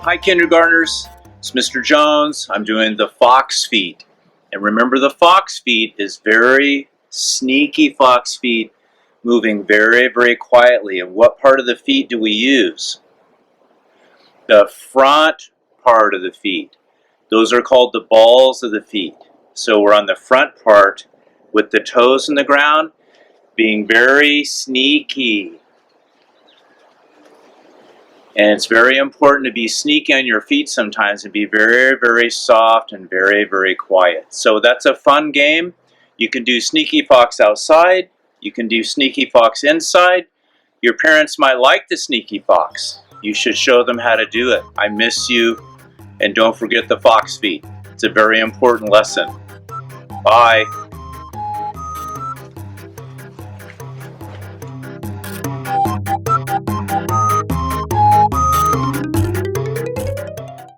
Hi kindergartners, it's Mr. Jones. I'm doing the fox feet. And remember, the fox feet is very sneaky fox feet, moving very, very quietly. And what part of the feet do we use? The front part of the feet. Those are called the balls of the feet. So we're on the front part with the toes in the ground, being very sneaky. And it's very important to be sneaky on your feet sometimes and be very, very soft and very, very quiet. So that's a fun game. You can do sneaky fox outside. You can do sneaky fox inside. Your parents might like the sneaky fox. You should show them how to do it. I miss you. And don't forget the fox feet. It's a very important lesson. Bye.